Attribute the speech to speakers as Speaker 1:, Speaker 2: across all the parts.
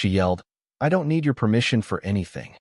Speaker 1: She yelled, "I don't need your permission for anything."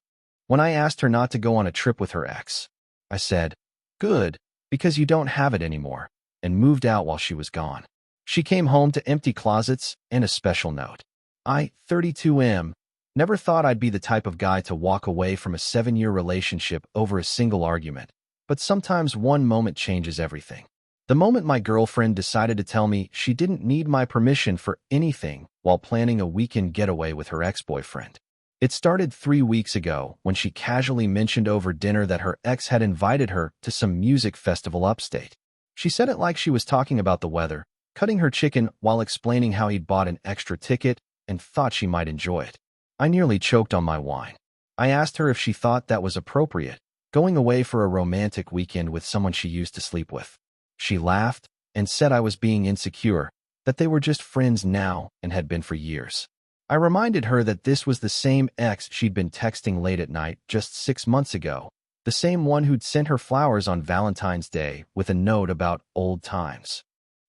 Speaker 1: When I asked her not to go on a trip with her ex, I said, "Good, because you don't have it anymore," and moved out while she was gone. She came home to empty closets and a special note. I, 32M, never thought I'd be the type of guy to walk away from a 7-year relationship over a single argument, but sometimes one moment changes everything. The moment my girlfriend decided to tell me she didn't need my permission for anything while planning a weekend getaway with her ex-boyfriend. It started 3 weeks ago when she casually mentioned over dinner that her ex had invited her to some music festival upstate. She said it like she was talking about the weather, cutting her chicken while explaining how he'd bought an extra ticket and thought she might enjoy it. I nearly choked on my wine. I asked her if she thought that was appropriate, going away for a romantic weekend with someone she used to sleep with. She laughed and said I was being insecure, that they were just friends now and had been for years. I reminded her that this was the same ex she'd been texting late at night just 6 months ago, the same one who'd sent her flowers on Valentine's Day with a note about old times.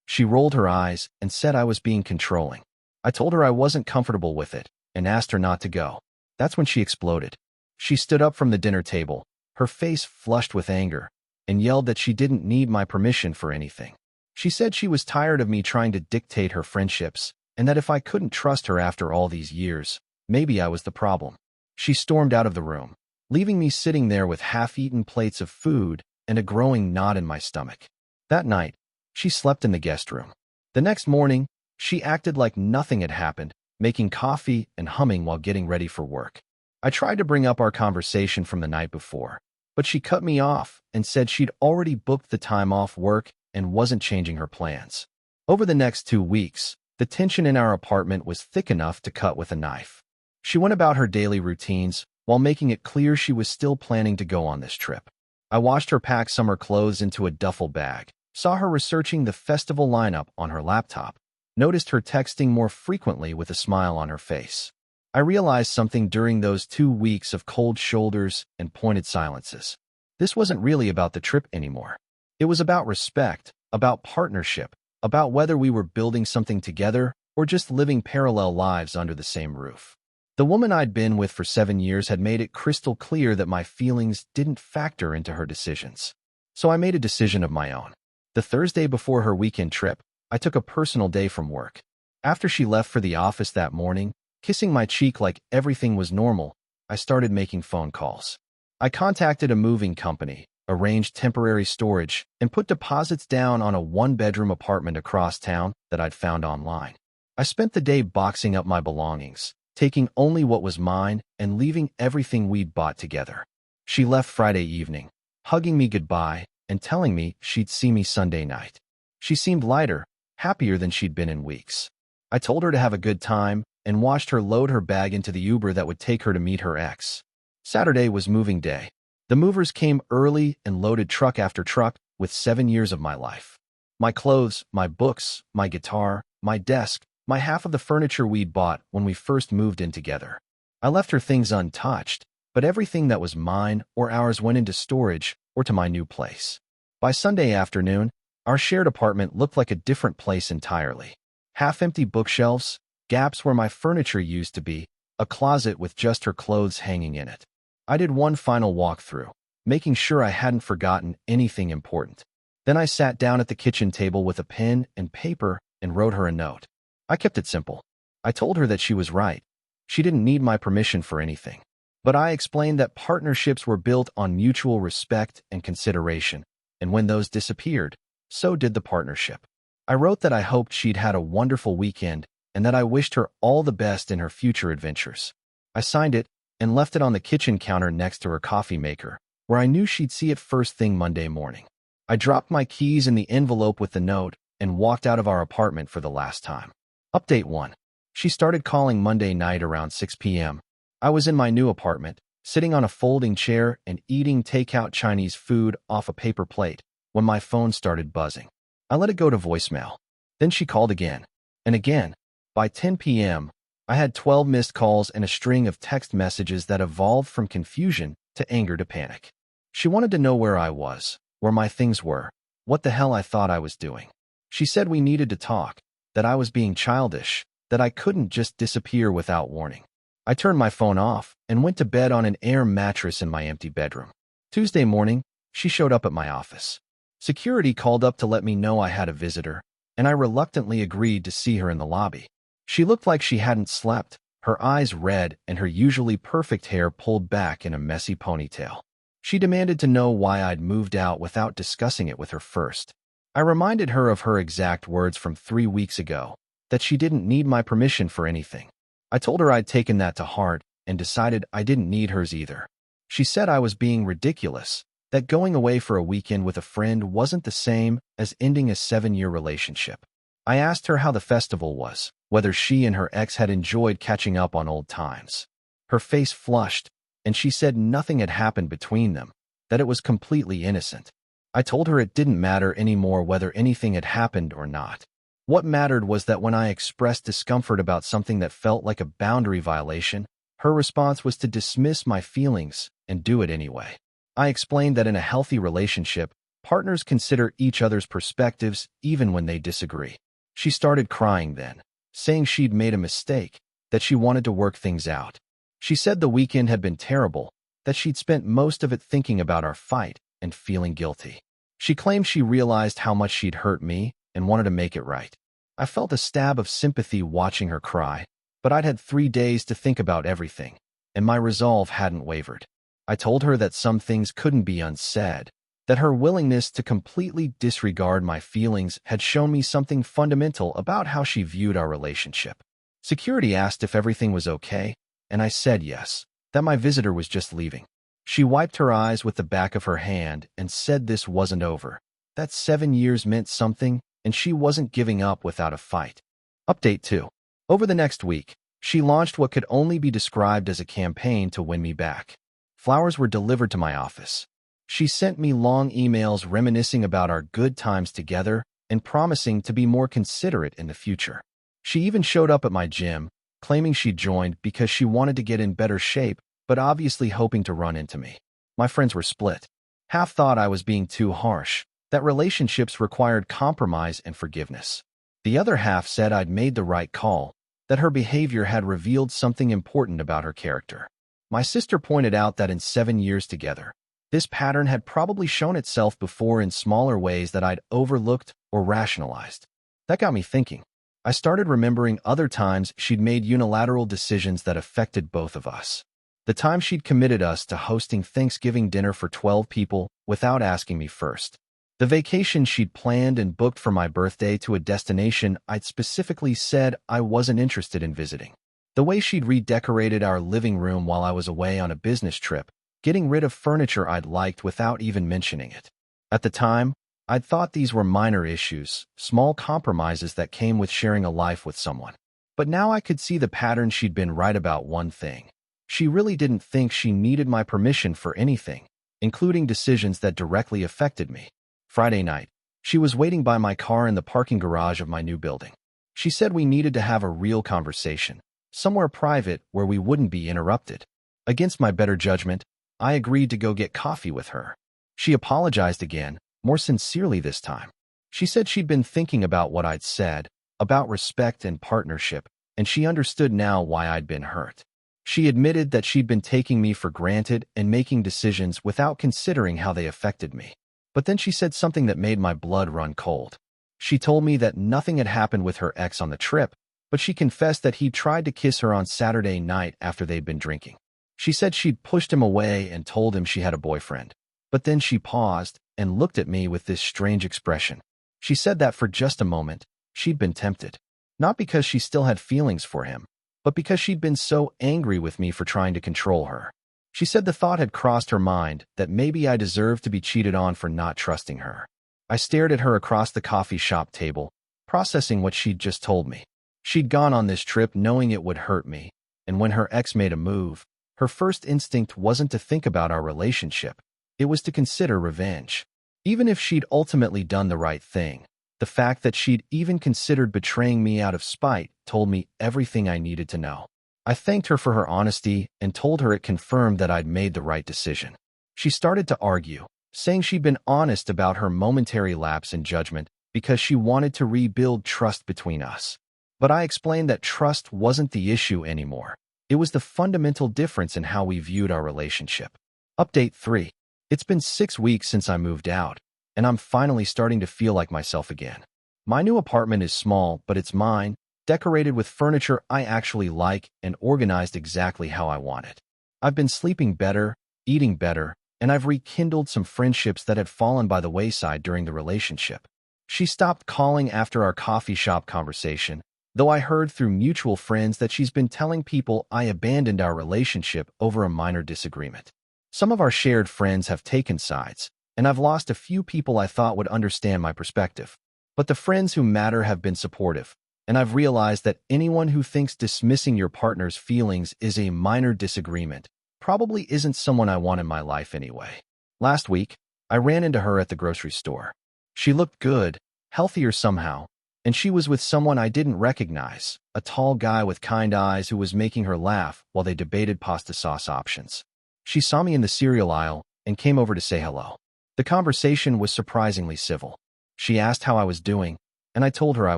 Speaker 1: She rolled her eyes and said I was being controlling. I told her I wasn't comfortable with it and asked her not to go. That's when she exploded. She stood up from the dinner table, her face flushed with anger, and yelled that she didn't need my permission for anything. She said she was tired of me trying to dictate her friendships, and that if I couldn't trust her after all these years, maybe I was the problem. She stormed out of the room, leaving me sitting there with half-eaten plates of food and a growing knot in my stomach. That night, she slept in the guest room. The next morning, she acted like nothing had happened, making coffee and humming while getting ready for work. I tried to bring up our conversation from the night before, but she cut me off and said she'd already booked the time off work and wasn't changing her plans. Over the next 2 weeks, the tension in our apartment was thick enough to cut with a knife. She went about her daily routines while making it clear she was still planning to go on this trip. I watched her pack summer clothes into a duffel bag, saw her researching the festival lineup on her laptop, noticed her texting more frequently with a smile on her face. I realized something during those 2 weeks of cold shoulders and pointed silences. This wasn't really about the trip anymore. It was about respect, about partnership, about whether we were building something together or just living parallel lives under the same roof. The woman I'd been with for 7 years had made it crystal clear that my feelings didn't factor into her decisions. So I made a decision of my own. The Thursday before her weekend trip, I took a personal day from work. After she left for the office that morning, kissing my cheek like everything was normal, I started making phone calls. I contacted a moving company, arranged temporary storage, and put deposits down on a 1-bedroom apartment across town that I'd found online. I spent the day boxing up my belongings, taking only what was mine and leaving everything we'd bought together. She left Friday evening, hugging me goodbye and telling me she'd see me Sunday night. She seemed lighter, happier than she'd been in weeks. I told her to have a good time and watched her load her bag into the Uber that would take her to meet her ex. Saturday was moving day. The movers came early and loaded truck after truck with 7 years of my life. My clothes, my books, my guitar, my desk, my half of the furniture we'd bought when we first moved in together. I left her things untouched, but everything that was mine or ours went into storage or to my new place. By Sunday afternoon, our shared apartment looked like a different place entirely. Half-empty bookshelves, gaps where my furniture used to be, a closet with just her clothes hanging in it. I did one final walkthrough, making sure I hadn't forgotten anything important. Then I sat down at the kitchen table with a pen and paper and wrote her a note. I kept it simple. I told her that she was right. She didn't need my permission for anything. But I explained that partnerships were built on mutual respect and consideration, and when those disappeared, so did the partnership. I wrote that I hoped she'd had a wonderful weekend and that I wished her all the best in her future adventures. I signed it and left it on the kitchen counter next to her coffee maker, where I knew she'd see it first thing Monday morning. I dropped my keys in the envelope with the note and walked out of our apartment for the last time. Update 1. She started calling Monday night around 6 p.m. I was in my new apartment, sitting on a folding chair and eating takeout Chinese food off a paper plate when my phone started buzzing. I let it go to voicemail. Then she called again and again. By 10 p.m., I had 12 missed calls and a string of text messages that evolved from confusion to anger to panic. She wanted to know where I was, where my things were, what the hell I thought I was doing. She said we needed to talk, that I was being childish, that I couldn't just disappear without warning. I turned my phone off and went to bed on an air mattress in my empty bedroom. Tuesday morning, she showed up at my office. Security called up to let me know I had a visitor, and I reluctantly agreed to see her in the lobby. She looked like she hadn't slept, her eyes red and her usually perfect hair pulled back in a messy ponytail. She demanded to know why I'd moved out without discussing it with her first. I reminded her of her exact words from 3 weeks ago, that she didn't need my permission for anything. I told her I'd taken that to heart and decided I didn't need hers either. She said I was being ridiculous, that going away for a weekend with a friend wasn't the same as ending a 7-year relationship. I asked her how the festival was, whether she and her ex had enjoyed catching up on old times. Her face flushed, and she said nothing had happened between them, that it was completely innocent. I told her it didn't matter anymore whether anything had happened or not. What mattered was that when I expressed discomfort about something that felt like a boundary violation, her response was to dismiss my feelings and do it anyway. I explained that in a healthy relationship, partners consider each other's perspectives even when they disagree. She started crying then, saying she'd made a mistake, that she wanted to work things out. She said the weekend had been terrible, that she'd spent most of it thinking about our fight and feeling guilty. She claimed she realized how much she'd hurt me and wanted to make it right. I felt a stab of sympathy watching her cry, but I'd had 3 days to think about everything, and my resolve hadn't wavered. I told her that some things couldn't be unsaid, that her willingness to completely disregard my feelings had shown me something fundamental about how she viewed our relationship. Security asked if everything was okay, and I said yes, that my visitor was just leaving. She wiped her eyes with the back of her hand and said this wasn't over, that 7 years meant something, and she wasn't giving up without a fight. Update 2. Over the next week, she launched what could only be described as a campaign to win me back. Flowers were delivered to my office. She sent me long emails reminiscing about our good times together and promising to be more considerate in the future. She even showed up at my gym, claiming she'd joined because she wanted to get in better shape, but obviously hoping to run into me. My friends were split. Half thought I was being too harsh, that relationships required compromise and forgiveness. The other half said I'd made the right call, that her behavior had revealed something important about her character. My sister pointed out that in 7 years together, this pattern had probably shown itself before in smaller ways that I'd overlooked or rationalized. That got me thinking. I started remembering other times she'd made unilateral decisions that affected both of us. The time she'd committed us to hosting Thanksgiving dinner for 12 people without asking me first. The vacation she'd planned and booked for my birthday to a destination I'd specifically said I wasn't interested in visiting. The way she'd redecorated our living room while I was away on a business trip, getting rid of furniture I'd liked without even mentioning it. At the time, I'd thought these were minor issues, small compromises that came with sharing a life with someone. But now I could see the pattern. She'd been right about one thing. She really didn't think she needed my permission for anything, including decisions that directly affected me. Friday night, she was waiting by my car in the parking garage of my new building. She said we needed to have a real conversation, somewhere private where we wouldn't be interrupted. Against my better judgment, I agreed to go get coffee with her. She apologized again, more sincerely this time. She said she'd been thinking about what I'd said, about respect and partnership, and she understood now why I'd been hurt. She admitted that she'd been taking me for granted and making decisions without considering how they affected me. But then she said something that made my blood run cold. She told me that nothing had happened with her ex on the trip, but she confessed that he'd tried to kiss her on Saturday night after they'd been drinking. She said she'd pushed him away and told him she had a boyfriend. But then she paused and looked at me with this strange expression. She said that for just a moment, she'd been tempted. Not because she still had feelings for him, but because she'd been so angry with me for trying to control her. She said the thought had crossed her mind that maybe I deserved to be cheated on for not trusting her. I stared at her across the coffee shop table, processing what she'd just told me. She'd gone on this trip knowing it would hurt me, and when her ex made a move, her first instinct wasn't to think about our relationship. It was to consider revenge. Even if she'd ultimately done the right thing, the fact that she'd even considered betraying me out of spite told me everything I needed to know. I thanked her for her honesty and told her it confirmed that I'd made the right decision. She started to argue, saying she'd been honest about her momentary lapse in judgment because she wanted to rebuild trust between us. But I explained that trust wasn't the issue anymore. It was the fundamental difference in how we viewed our relationship. Update 3. It's been 6 weeks since I moved out, and I'm finally starting to feel like myself again. My new apartment is small, but it's mine, decorated with furniture I actually like and organized exactly how I want it. I've been sleeping better, eating better, and I've rekindled some friendships that had fallen by the wayside during the relationship. She stopped calling after our coffee shop conversation, though I heard through mutual friends that she's been telling people I abandoned our relationship over a minor disagreement. Some of our shared friends have taken sides, and I've lost a few people I thought would understand my perspective. But the friends who matter have been supportive, and I've realized that anyone who thinks dismissing your partner's feelings is a minor disagreement probably isn't someone I want in my life anyway. Last week, I ran into her at the grocery store. She looked good, healthier somehow, and she was with someone I didn't recognize, a tall guy with kind eyes who was making her laugh while they debated pasta sauce options. She saw me in the cereal aisle and came over to say hello. The conversation was surprisingly civil. She asked how I was doing, and I told her I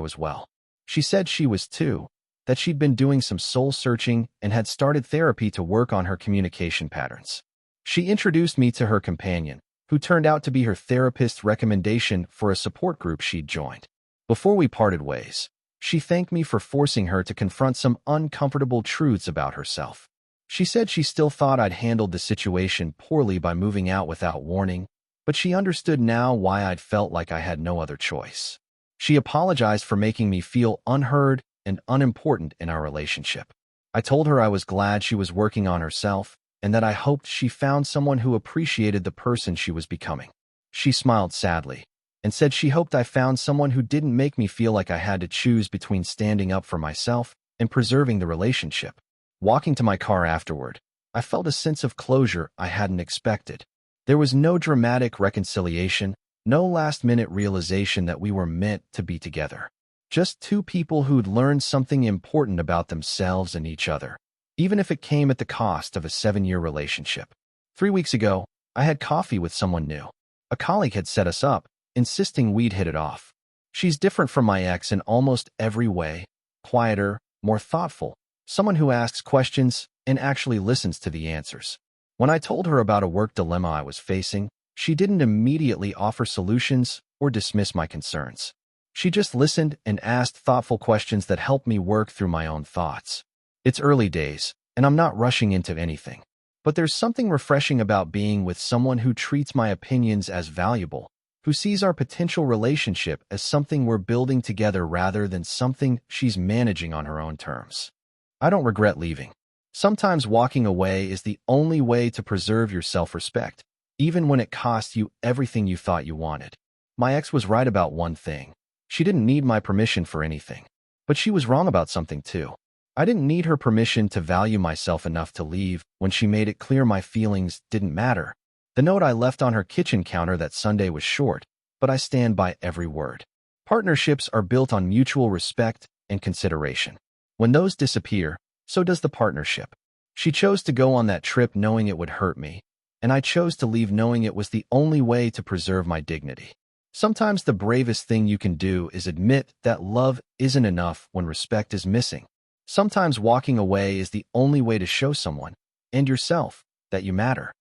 Speaker 1: was well. She said she was too, that she'd been doing some soul-searching and had started therapy to work on her communication patterns. She introduced me to her companion, who turned out to be her therapist's recommendation for a support group she'd joined. Before we parted ways, she thanked me for forcing her to confront some uncomfortable truths about herself. She said she still thought I'd handled the situation poorly by moving out without warning, but she understood now why I'd felt like I had no other choice. She apologized for making me feel unheard and unimportant in our relationship. I told her I was glad she was working on herself and that I hoped she found someone who appreciated the person she was becoming. She smiled sadly and said she hoped I found someone who didn't make me feel like I had to choose between standing up for myself and preserving the relationship. Walking to my car afterward, I felt a sense of closure I hadn't expected. There was no dramatic reconciliation, no last-minute realization that we were meant to be together. Just two people who'd learned something important about themselves and each other, even if it came at the cost of a 7-year relationship. 3 weeks ago, I had coffee with someone new. A colleague had set us up, insisting we'd hit it off. She's different from my ex in almost every way, quieter, more thoughtful, someone who asks questions and actually listens to the answers. When I told her about a work dilemma I was facing, she didn't immediately offer solutions or dismiss my concerns. She just listened and asked thoughtful questions that helped me work through my own thoughts. It's early days, and I'm not rushing into anything. But there's something refreshing about being with someone who treats my opinions as valuable, who sees our potential relationship as something we're building together rather than something she's managing on her own terms. I don't regret leaving. Sometimes walking away is the only way to preserve your self-respect, even when it costs you everything you thought you wanted. My ex was right about one thing. She didn't need my permission for anything. But she was wrong about something too. I didn't need her permission to value myself enough to leave when she made it clear my feelings didn't matter. The note I left on her kitchen counter that Sunday was short, but I stand by every word. Partnerships are built on mutual respect and consideration. When those disappear, so does the partnership. She chose to go on that trip knowing it would hurt me, and I chose to leave knowing it was the only way to preserve my dignity. Sometimes the bravest thing you can do is admit that love isn't enough when respect is missing. Sometimes walking away is the only way to show someone, and yourself, that you matter.